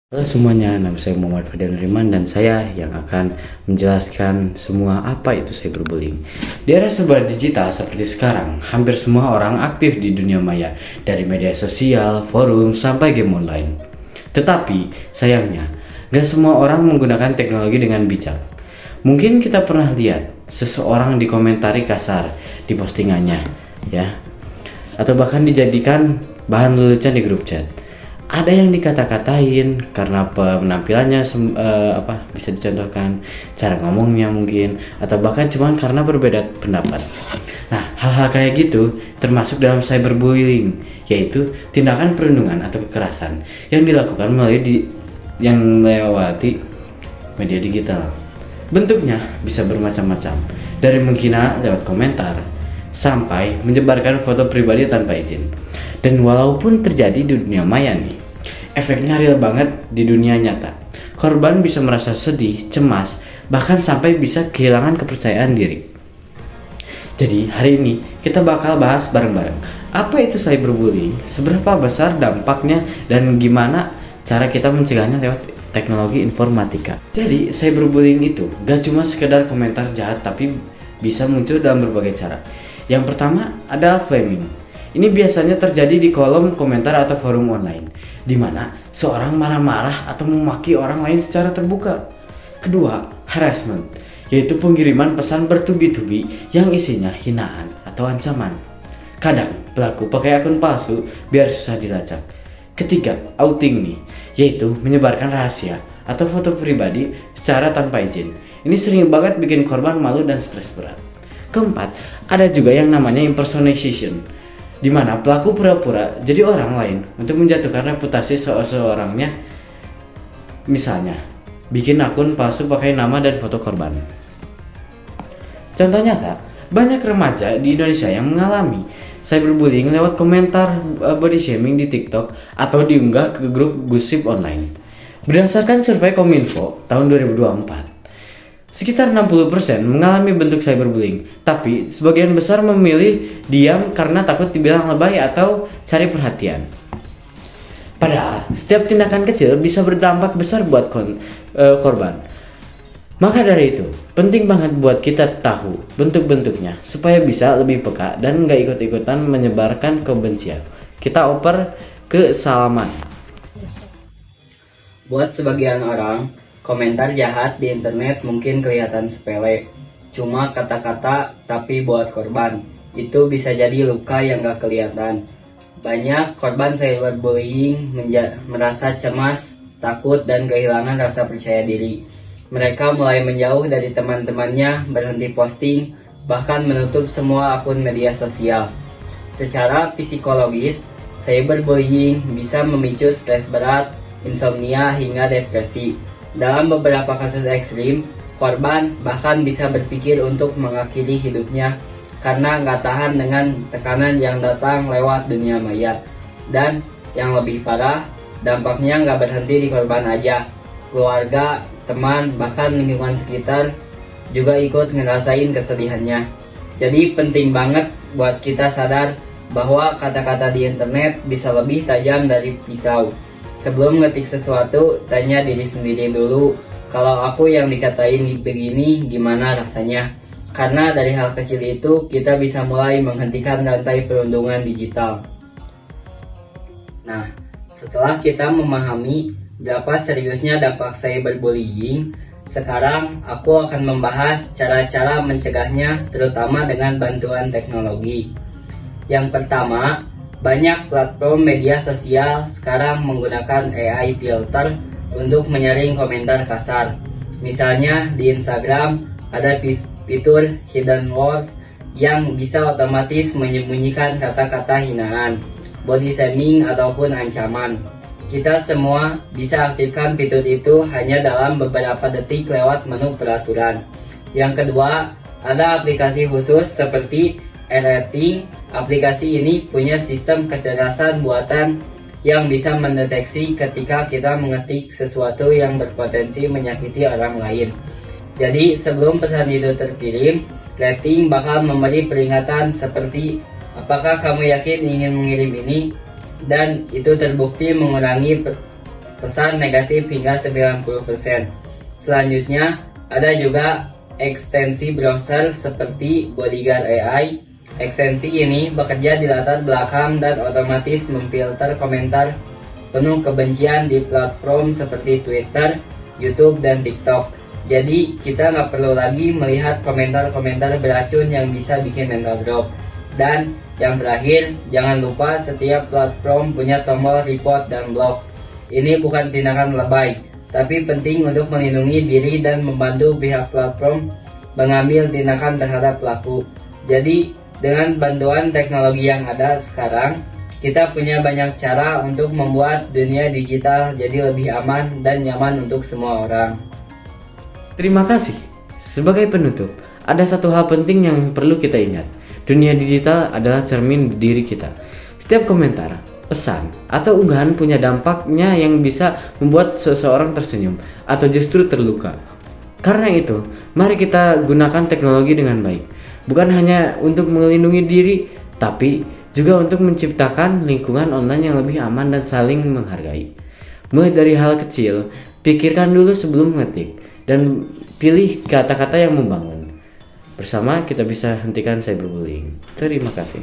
Halo semuanya, nama saya Muhammad Fadil Nuriman dan saya yang akan menjelaskan semua apa itu cyberbullying. Di era serba digital seperti sekarang, hampir semua orang aktif di dunia maya, dari media sosial, forum, sampai game online. Tetapi, sayangnya, gak semua orang menggunakan teknologi dengan bijak. Mungkin kita pernah lihat seseorang dikomentari kasar di postingannya, ya, atau bahkan dijadikan bahan lelucon di grup chat. Ada yang dikata-katain karena penampilannya bisa dicontohkan, cara ngomongnya mungkin, atau bahkan cuma karena berbeda pendapat. Nah, hal-hal kayak gitu termasuk dalam cyberbullying, yaitu tindakan perundungan atau kekerasan yang dilakukan yang melewati media digital. Bentuknya bisa bermacam-macam, dari menghina lewat komentar sampai menyebarkan foto pribadi tanpa izin. Dan walaupun terjadi di dunia maya nih, efeknya real banget di dunia nyata. Korban bisa merasa sedih, cemas, bahkan sampai bisa kehilangan kepercayaan diri. Jadi hari ini kita bakal bahas bareng-bareng apa itu cyberbullying, seberapa besar dampaknya, dan gimana cara kita mencegahnya lewat teknologi informatika. Jadi cyberbullying itu gak cuma sekedar komentar jahat, tapi bisa muncul dalam berbagai cara. Yang pertama adalah flaming. Ini biasanya terjadi di kolom komentar atau forum online, di mana seorang marah-marah atau memaki orang lain secara terbuka. Kedua, harassment, yaitu pengiriman pesan bertubi-tubi yang isinya hinaan atau ancaman. Kadang pelaku pakai akun palsu biar susah dilacak. Ketiga, outing nih, yaitu menyebarkan rahasia atau foto pribadi secara tanpa izin. Ini sering banget bikin korban malu dan stres berat. Keempat, ada juga yang namanya impersonation, di mana pelaku pura-pura jadi orang lain untuk menjatuhkan reputasi seseorangnya. Misalnya, bikin akun palsu pakai nama dan foto korban. Contoh nyata, banyak remaja di Indonesia yang mengalami cyberbullying lewat komentar body shaming di TikTok atau diunggah ke grup gosip online. Berdasarkan survei Kominfo tahun 2024, sekitar 60% mengalami bentuk cyberbullying, tapi sebagian besar memilih diam karena takut dibilang lebay atau cari perhatian. Padahal, setiap tindakan kecil bisa berdampak besar buat korban. Maka dari itu, penting banget buat kita tahu bentuk-bentuknya supaya bisa lebih peka dan nggak ikut-ikutan menyebarkan kebencian. Kita oper ke Salaman. Buat sebagian orang, komentar jahat di internet mungkin kelihatan sepele, cuma kata-kata, tapi buat korban, itu bisa jadi luka yang gak kelihatan. Banyak korban cyberbullying merasa cemas, takut, dan kehilangan rasa percaya diri. Mereka mulai menjauh dari teman-temannya, berhenti posting, bahkan menutup semua akun media sosial. Secara psikologis, cyberbullying bisa memicu stres berat, insomnia, hingga depresi. Dalam beberapa kasus ekstrim, korban bahkan bisa berpikir untuk mengakhiri hidupnya karena nggak tahan dengan tekanan yang datang lewat dunia maya. Dan yang lebih parah, dampaknya nggak berhenti di korban aja. Keluarga, teman, bahkan lingkungan sekitar juga ikut ngerasain kesedihannya. Jadi penting banget buat kita sadar bahwa kata-kata di internet bisa lebih tajam dari pisau. Sebelum ngetik sesuatu, tanya diri sendiri dulu, kalau aku yang dikatain begini, gimana rasanya? Karena dari hal kecil itu, kita bisa mulai menghentikan rantai perundungan digital. Nah, setelah kita memahami berapa seriusnya dampak cyberbullying, sekarang aku akan membahas cara-cara mencegahnya, terutama dengan bantuan teknologi. Yang pertama, banyak platform media sosial sekarang menggunakan AI filter untuk menyaring komentar kasar. Misalnya di Instagram ada fitur hidden words yang bisa otomatis menyembunyikan kata-kata hinaan, body shaming, ataupun ancaman. Kita semua bisa aktifkan fitur itu hanya dalam beberapa detik lewat menu peraturan. Yang kedua, ada aplikasi khusus seperti Rating. Aplikasi ini punya sistem kecerdasan buatan yang bisa mendeteksi ketika kita mengetik sesuatu yang berpotensi menyakiti orang lain. Jadi sebelum pesan itu terkirim, Rating bakal memberi peringatan seperti apakah kamu yakin ingin mengirim ini, dan itu terbukti mengurangi pesan negatif hingga 90%. Selanjutnya, ada juga ekstensi browser seperti Bodyguard AI. Ekstensi ini bekerja di latar belakang dan otomatis memfilter komentar penuh kebencian di platform seperti Twitter, YouTube, dan TikTok. Jadi kita nggak perlu lagi melihat komentar-komentar beracun yang bisa bikin mental drop. Dan yang terakhir, jangan lupa setiap platform punya tombol report dan block. Ini bukan tindakan lebay, tapi penting untuk melindungi diri dan membantu pihak platform mengambil tindakan terhadap pelaku. Jadi dengan bantuan teknologi yang ada sekarang, kita punya banyak cara untuk membuat dunia digital jadi lebih aman dan nyaman untuk semua orang. Terima kasih. Sebagai penutup, ada satu hal penting yang perlu kita ingat. Dunia digital adalah cermin diri kita. Setiap komentar, pesan, atau unggahan punya dampaknya yang bisa membuat seseorang tersenyum atau justru terluka. Karena itu, mari kita gunakan teknologi dengan baik. Bukan hanya untuk melindungi diri, tapi juga untuk menciptakan lingkungan online yang lebih aman dan saling menghargai. Mulai dari hal kecil, pikirkan dulu sebelum mengetik, dan pilih kata-kata yang membangun. Bersama kita bisa hentikan cyberbullying. Terima kasih.